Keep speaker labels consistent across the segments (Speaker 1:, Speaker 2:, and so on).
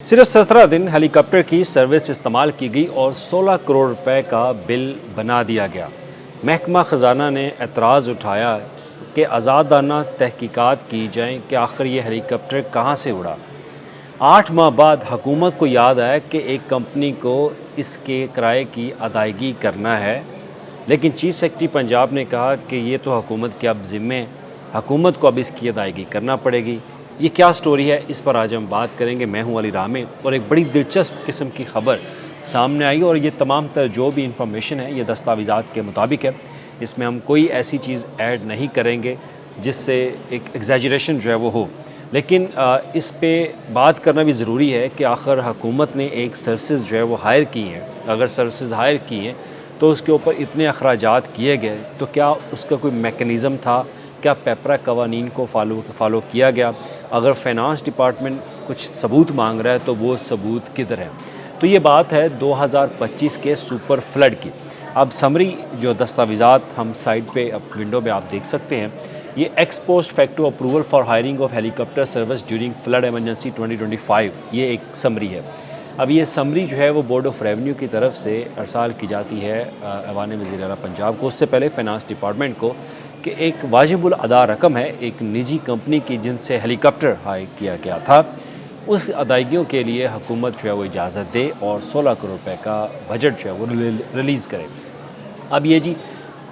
Speaker 1: सिर्फ 17 दिन हेलीकॉप्टर की सर्विस इस्तेमाल की गई और 16 करोड़ रुपए का बिल बना दिया गया। महकमा ख़जाना ने एतराज़ उठाया कि आज़ादाना तहकीकात की जाएँ कि आखिर ये हेलीकॉप्टर कहाँ से उड़ा। 8 माह बाद हुकूमत को याद आया कि एक कंपनी को इसके किराए की अदायगी करना है, लेकिन चीफ सेक्रेटरी पंजाब ने कहा कि ये तो हुकूमत के अब ज़िम्मे, हुकूमत को अब इसकी अदायगी करना पड़ेगी। ये क्या स्टोरी है, इस पर आज हम बात करेंगे। मैं हूं अली रामे और एक बड़ी दिलचस्प किस्म की ख़बर सामने आई और ये तमाम तर जो भी इंफॉर्मेशन है ये दस्तावेज़ात के मुताबिक है। इसमें हम कोई ऐसी चीज़ ऐड नहीं करेंगे जिससे एक एग्जैजरेशन जो है वो हो, लेकिन इस पे बात करना भी ज़रूरी है कि आखिर हुकूमत ने एक सर्विसेज जो है वो हायर की हैं। अगर सर्विसेज हायर की हैं तो उसके ऊपर इतने अखराजात किए गए तो क्या उसका कोई मेकनिज़म था, क्या पेपरा कवानीन को फॉलो किया गया। अगर फाइनेंस डिपार्टमेंट कुछ सबूत मांग रहा है तो वो सबूत किधर है। तो ये बात है 2025 के सुपर फ्लड की। अब समरी जो दस्तावेज़ात हम साइड पे अब विंडो पे आप देख सकते हैं, ये x post facto approval for hiring of helicopter service during flood emergency 2025, ये एक समरी है। अब ये समरी जो है वो बोर्ड ऑफ रेवेन्यू की तरफ से अरसाल की जाती है ऐवान वज़ीर आला पंजाब को, उससे पहले फाइनेंस डिपार्टमेंट को, कि एक वाजिबुल अदा रकम है एक निजी कंपनी की जिनसे हेलीकॉप्टर हायर किया गया था, उस अदायगियों के लिए हुकूमत जो है वो इजाज़त दे और 16 करोड़ रुपए का बजट जो है वो रिलीज़ करे। अब ये जी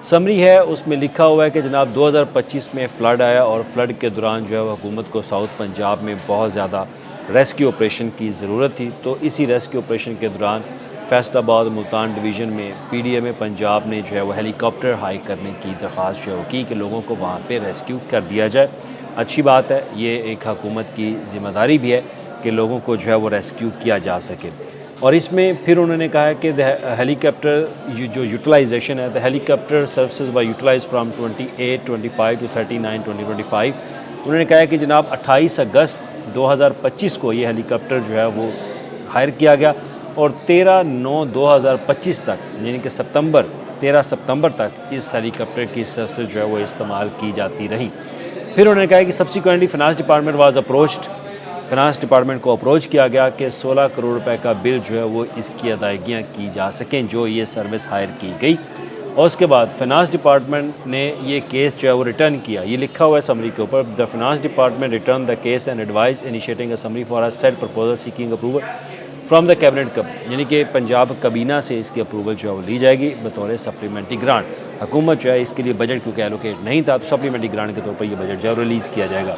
Speaker 1: समरी है, उसमें लिखा हुआ है कि जनाब 2025 में फ़्लड आया और फ्लड के दौरान जो है हुकूमत को साउथ पंजाब में बहुत ज़्यादा रेस्क्यू ऑपरेशन की ज़रूरत थी। तो इसी रेस्क्यू ऑपरेशन के दौरान फैसलाबाद मुल्तान डिवीज़न में PDMA पंजाब ने जो है वो हेलीकॉप्टर हाई करने की दरख्वास्त जो है वो की कि लोगों को वहाँ पे रेस्क्यू कर दिया जाए। अच्छी बात है, ये एक हुकूमत की ज़िम्मेदारी भी है कि लोगों को जो है वो रेस्क्यू किया जा सके। और इसमें फिर उन्होंने कहा है कि हेलीकॉप्टर जो यूटिलाइजेशन है, द हेलीकॉप्टर सर्विसेज व यूटिलाइज फ्राम 28-25 टू 39-2025। उन्होंने कहा है कि जनाब 28 अगस्त 2025 को ये हेलीकॉप्टर जो है वो हायर किया गया और 13/9/2025 तक, यानी कि 13 सितंबर तक इस हेलीकॉप्टर की सर्विस जो है वो इस्तेमाल की जाती रही। फिर उन्होंने कहा कि subsequently finance department was approached, finance department को अप्रोच किया गया कि 16 करोड़ रुपए का बिल जो है वो इसकी अदायगियाँ की जा सकें जो ये सर्विस हायर की गई। और उसके बाद फाइनेंस डिपार्टमेंट ने ये केस जो है वो रिटर्न किया। ये लिखा हुआ है समरी के ऊपर, the finance department return the case and advice initiating a summary for a set proposal seeking approval from the cabinet कब, यानी कि पंजाब कबीना से इसकी अप्रूवल जो है वो ली जाएगी बतौर सप्लीमेंट्री ग्रांट। हुकूमत जो है इसके लिए बजट क्योंकि एलोकेट नहीं था तो सप्लीमेंट्री ग्रांट के तौर पर यह बजट जो है रिलीज़ किया जाएगा।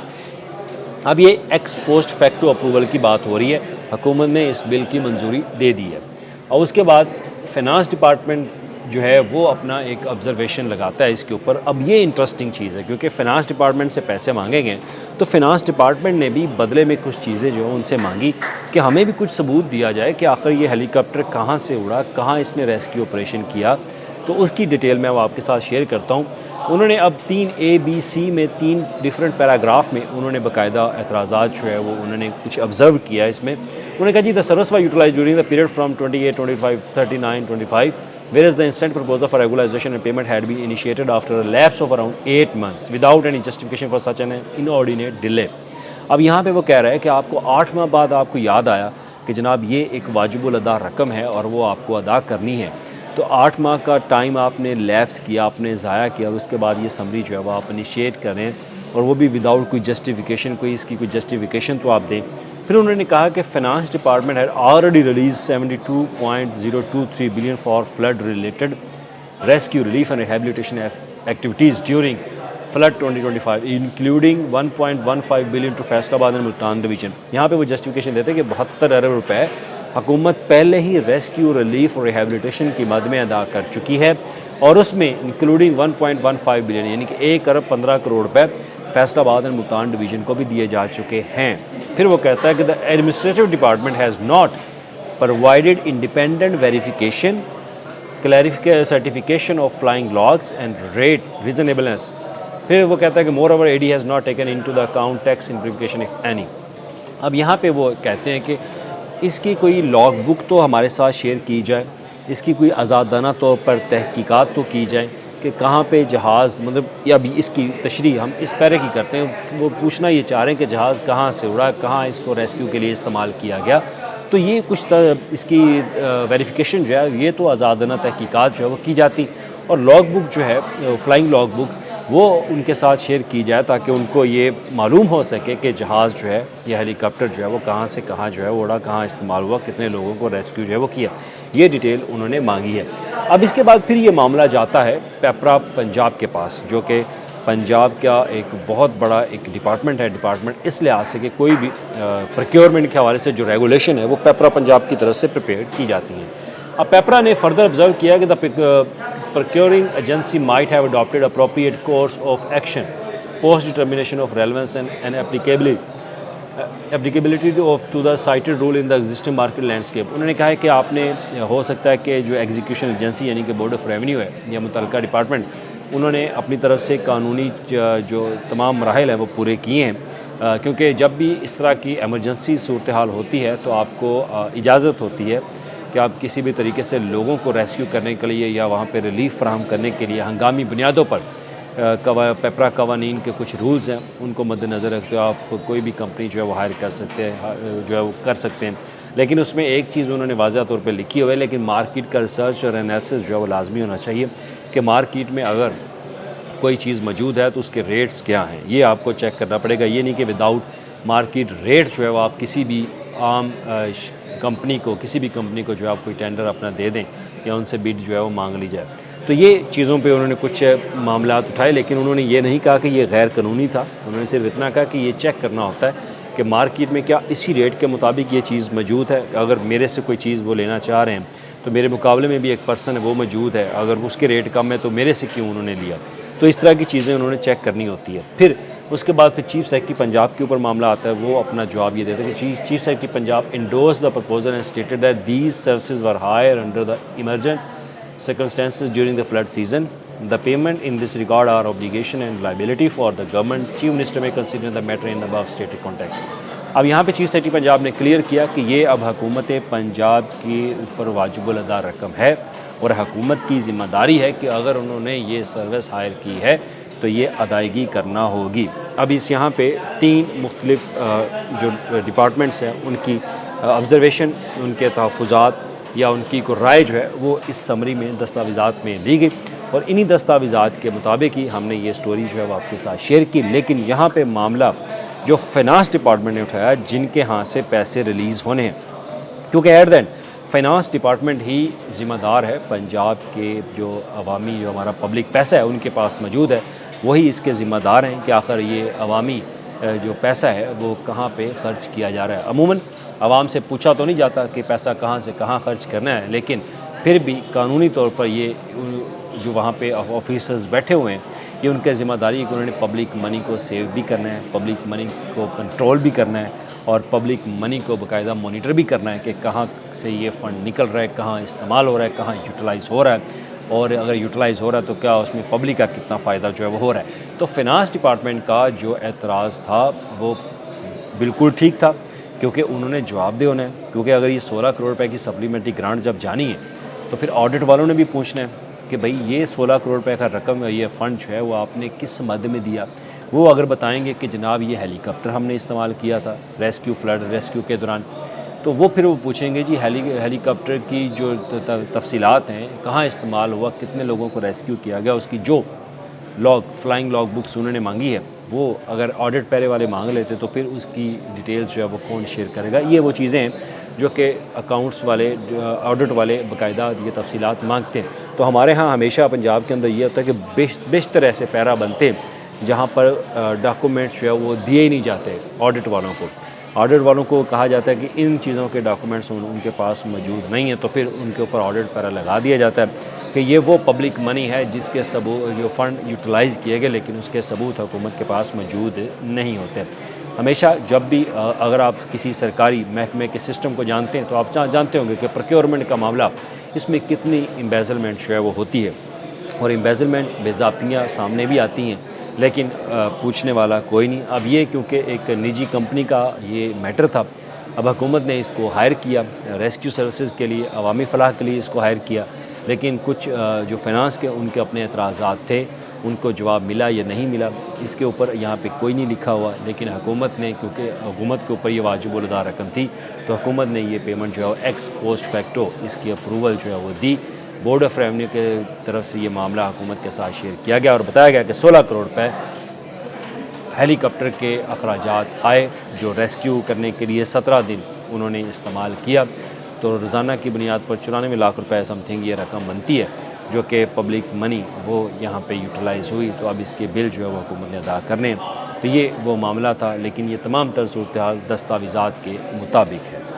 Speaker 1: अब ये एक्स पोस्ट फैक्टो अप्रूवल की बात हो रही है, हुकूमत ने इस बिल की मंजूरी दे दी है और उसके बाद फाइनेंस डिपार्टमेंट जो है वो अपना एक ऑब्जर्वेशन लगाता है इसके ऊपर। अब ये इंटरेस्टिंग चीज़ है क्योंकि फाइनेंस डिपार्टमेंट से पैसे मांगे गए तो फाइनेंस डिपार्टमेंट ने भी बदले में कुछ चीज़ें जो है उनसे मांगी कि हमें भी कुछ सबूत दिया जाए कि आखिर ये हेलीकॉप्टर कहाँ से उड़ा, कहाँ इसने रेस्क्यू ऑपरेशन किया। तो उसकी डिटेल मैं वो आपके साथ शेयर करता हूँ। उन्होंने अब 3A-B-C में 3 डिफरेंट पैराग्राफ में उन्होंने बाकायदा एतराज़ात जो है वो उन्होंने कुछ ऑब्ज़र्व किया है। इसमें उन्होंने कहा जी the service was utilized during the period from 28-25 39-25 whereas the instant proposal for regularization and payment had been initiated after a lapse of around 8 months without any justification for such an inordinate delay। अब यहाँ पे वो कह रहा है कि आपको 8 माह बाद आपको याद आया कि जनाब ये एक वाजिबुल अदा रकम है और वो आपको अदा करनी है, तो 8 माह का टाइम आपने लैप्स किया, आपने ज़ाया किया और उसके बाद ये समरी जो है वो आप इनिशिएट करें और वो भी विदाउट कोई जस्टिफिकेशन, कोई इसकी कोई जस्टिफिकेशन तो आप दें। फिर उन्होंने कहा कि finance department had already release 72.023 billion for flood related rescue relief and rehabilitation activities during flood 2025 including 1.15 billion to Faisalabad and Multan division. यहाँ पे वो जस्टिफिकेशन देते हैं कि 72 अरब रुपए हुकूमत पहले ही रेस्क्यू रिलीफ और रिहेबिलिटेशन की मद में अदा कर चुकी है और उसमें इंक्लूडिंग 1.15 बिलियन यानी कि 1 अरब 15 करोड़ रुपए फैसलाबाद एंड मुल्तान डिवीज़न को भी दिए जा चुके हैं। फिर वो कहता है कि the administrative department has not provided independent verification certification of flying logs and rate reasonableness. फिर वो कहता है कि moreover AD has not taken into the account tax implication if any. अब यहाँ पे वो कहते हैं कि इसकी कोई लॉग बुक तो हमारे साथ शेयर की जाए, इसकी कोई आज़ादाना तौर पर तहकीकात तो की जाए कि कहाँ पे जहाज़, मतलब या भी इसकी तशरीह हम इस पैरे की करते हैं। वो पूछना ये चाह रहे हैं कि जहाज़ कहाँ से उड़ा, कहाँ इसको रेस्क्यू के लिए इस्तेमाल किया गया तो ये कुछ इसकी वेरिफिकेशन जो है ये तो आज़ादाना तहकीकात जो है वो की जाती, और लॉग बुक जो है फ़्लाइंग लॉग बुक वो उनके साथ शेयर की जाए ताकि उनको ये मालूम हो सके कि जहाज़ जो है या हेलीकॉप्टर जो है वो कहाँ से कहाँ जो है वो उड़ा, कहाँ इस्तेमाल हुआ, कितने लोगों को रेस्क्यू जो है वो किया। ये डिटेल उन्होंने मांगी है। अब इसके बाद फिर ये मामला जाता है पेपरा पंजाब के पास, जो कि पंजाब का एक बहुत बड़ा एक डिपार्टमेंट है। डिपार्टमेंट इस लिहाज से कि कोई भी प्रोक्योरमेंट के हवाले से जो रेगुलेशन है वो पेपरा पंजाब की तरफ से प्रिपेयर की जाती हैं। अब पेपरा ने फर्दर ऑब्जर्व किया कि the procuring agency might have adopted appropriate course of action post determination of relevance and applicability of to the cited rule in the existing market landscape। उन्होंने कहा है कि आपने हो सकता है कि जो एग्जीक्यूशन एजेंसी यानी कि बोर्ड ऑफ रेवेन्यू है या मुतल्लिका डिपार्टमेंट, उन्होंने अपनी तरफ से कानूनी जो तमाम मराहिल हैं वो पूरे किए हैं, क्योंकि जब भी इस तरह की एमरजेंसी सूरत हाल होती है तो आपको इजाज़त होती है कि आप किसी भी तरीके से लोगों को रेस्क्यू करने के लिए या वहाँ पे रिलीफ फराहम करने के लिए हंगामी बुनियादों पर पेपरा कवानीन के कुछ रूल्स हैं उनको मद्देनज़र रखते हो आप कोई भी कंपनी जो है वो हायर कर सकते हैं, जो है वो कर सकते हैं। लेकिन उसमें एक चीज़ उन्होंने वाज़ह तौर पे लिखी हुई है, लेकिन मार्केट का रिसर्च और एनालिसिस जो है वो लाजमी होना चाहिए कि मार्केट में अगर कोई चीज़ मौजूद है तो उसके रेट्स क्या हैं, ये आपको चेक करना पड़ेगा। ये नहीं कि विदाउट मार्केट रेट जो है वो आप किसी भी आम कंपनी को, किसी भी कंपनी को जो है आप कोई टेंडर अपना दे दें या उनसे बिड जो है वो मांग ली जाए। तो ये चीज़ों पे उन्होंने कुछ मामलात उठाए, लेकिन उन्होंने ये नहीं कहा कि ये गैर कानूनी था। उन्होंने सिर्फ इतना कहा कि ये चेक करना होता है कि मार्केट में क्या इसी रेट के मुताबिक ये चीज़ मौजूद है। अगर मेरे से कोई चीज़ वो लेना चाह रहे हैं तो मेरे मुकाबले में भी एक पर्सन है वो मौजूद है, अगर उसके रेट कम है तो मेरे से क्यों उन्होंने लिया। तो इस तरह की चीज़ें उन्होंने चेक करनी होती है। फिर उसके बाद फिर चीफ सेक्रेटरी पंजाब के ऊपर मामला आता है। वो अपना जवाब ये देता है कि chief secretary Punjab endorse the proposal and stated that these services were hired under the emergent circumstances during the flood season. The payment in this regard are obligation and liability for the government. Chief Minister may consider the matter in above stated context. अब यहाँ पे chief secretary Punjab ने clear किया कि ये अब हुकूमत पंजाब के ऊपर वाजिबुल अदा रकम है और हुकूमत की ज़िम्मेदारी है कि अगर उन्होंने ये सर्विस हायर की है तो ये अदायगी करना होगी। अब इस यहाँ पे 3 मुख्तलिफ जो डिपार्टमेंट्स हैं उनकी ऑब्ज़र्वेशन, उनके तहफ़्फ़ुज़ात या उनकी को राय जो है वो इस समरी में दस्तावेज़ात में ली गई और इन्हीं दस्तावेज़ात के मुताबिक ही हमने ये स्टोरी जो है वो आपके साथ शेयर की। लेकिन यहाँ पे मामला जो फाइनेंस डिपार्टमेंट ने उठाया, जिनके हाथ से पैसे रिलीज़ होने हैं, क्योंकि at the end finance department ही ज़िम्मेदार है पंजाब के जो अवामी जो हमारा पब्लिक पैसा है उनके पास मौजूद है, वही इसके ज़िम्मेदार हैं कि आखिर ये अवामी जो पैसा है वो कहाँ पे ख़र्च किया जा रहा है। अमूमन आवाम से पूछा तो नहीं जाता कि पैसा कहाँ से कहाँ ख़र्च करना है, लेकिन फिर भी कानूनी तौर पर ये जो वहाँ पे ऑफिसर्स बैठे हुए हैं ये उनकी ज़िम्मेदारी है कि उन्होंने पब्लिक मनी को सेव भी करना है, पब्लिक मनी को कंट्रोल भी करना है और पब्लिक मनी को बाकायदा मॉनिटर भी करना है कि कहाँ से ये फ़ंड निकल रहा है, कहाँ इस्तेमाल हो रहा है, कहाँ यूटिलाइज़ हो रहा है, और अगर यूटिलाइज़ हो रहा है तो क्या उसमें पब्लिक का कितना फ़ायदा जो है वो हो रहा है। तो फाइनेंस डिपार्टमेंट का जो एतराज़ था वो बिल्कुल ठीक था, क्योंकि उन्होंने जवाब दे होना है, क्योंकि अगर ये 16 करोड़ रुपए की सप्लीमेंट्री ग्रांट जब जानी है तो फिर ऑडिट वालों ने भी पूछना है कि भाई ये 16 करोड़ रुपए का रकम, ये फ़ंड जो है वो आपने किस मद में दिया। वो अगर बताएंगे कि जनाब ये हेलीकॉप्टर हमने इस्तेमाल किया था रेस्क्यू, फ्लड रेस्क्यू के दौरान, तो वो फिर वो पूछेंगे जी हेलीकॉप्टर की जो तफसीलात हैं, कहाँ इस्तेमाल हुआ, कितने लोगों को रेस्क्यू किया गया, उसकी जो फ्लाइंग लॉग बुक्स उन्होंने मांगी है वो अगर ऑडिट पैरे वाले मांग लेते तो फिर उसकी डिटेल्स जो है वो कौन शेयर करेगा। ये वो चीज़ें हैं जो कि अकाउंट्स वाले, ऑडिट वाले बाकायदा ये तफसीलात मांगते हैं। तो हमारे यहाँ हमेशा पंजाब के अंदर ये होता है कि बेशतर ऐसे पैरा बनते हैं जहाँ पर डॉक्यूमेंट्स जो है वो दिए ही नहीं जाते ऑडिट वालों को। ऑडिट वालों को कहा जाता है कि इन चीज़ों के डॉक्यूमेंट्स उनके पास मौजूद नहीं है, तो फिर उनके ऊपर ऑडिट पैरा लगा दिया जाता है कि ये वो पब्लिक मनी है जिसके सबूत, जो फ़ंड यूटिलाइज़ किए गए लेकिन उसके सबूत हुकूमत के पास मौजूद नहीं होते। हमेशा जब भी अगर आप किसी सरकारी महकमे के सिस्टम को जानते हैं तो आप जानते होंगे कि प्रोक्योरमेंट का मामला, इसमें कितनी एम्बेज़लमेंट जो है वो होती है और एम्बेज़लमेंट बेज़ाब्तियाँ सामने भी आती हैं, लेकिन पूछने वाला कोई नहीं। अब ये क्योंकि एक निजी कंपनी का ये मैटर था, अब हुकूमत ने इसको हायर किया रेस्क्यू सर्विसेज के लिए, अवामी फ़लाह के लिए इसको हायर किया, लेकिन कुछ जो फाइनेंस के उनके अपने एतराज़ात थे उनको जवाब मिला या नहीं मिला, इसके ऊपर यहाँ पे कोई नहीं लिखा हुआ। लेकिन हुकूमत ने, क्योंकि हुकूमत के ऊपर ये वाजिब अदा रकम थी, तो हुकूमत ने ये पेमेंट जो है एक्स पोस्ट फैक्टो इसकी अप्रूवल जो है वो दी। बोर्ड ऑफ रेवन्यू के तरफ से ये मामला हुकूमत के साथ शेयर किया गया और बताया गया कि 16 करोड़ रुपये हेलीकॉप्टर के अखराजात आए, जो रेस्क्यू करने के लिए 17 दिन उन्होंने इस्तेमाल किया। तो रोज़ाना की बुनियाद पर 94 लाख रुपए समथिंग ये रकम बनती है, जो कि पब्लिक मनी वो यहाँ पे यूटिलाइज़ हुई। तो अब इसके बिल जो है वो हुकूमत ने अदा करने हैं। तो ये वो मामला था, लेकिन ये तमाम तर सूरत हाल दस्तावेज़ात के मुताबिक है।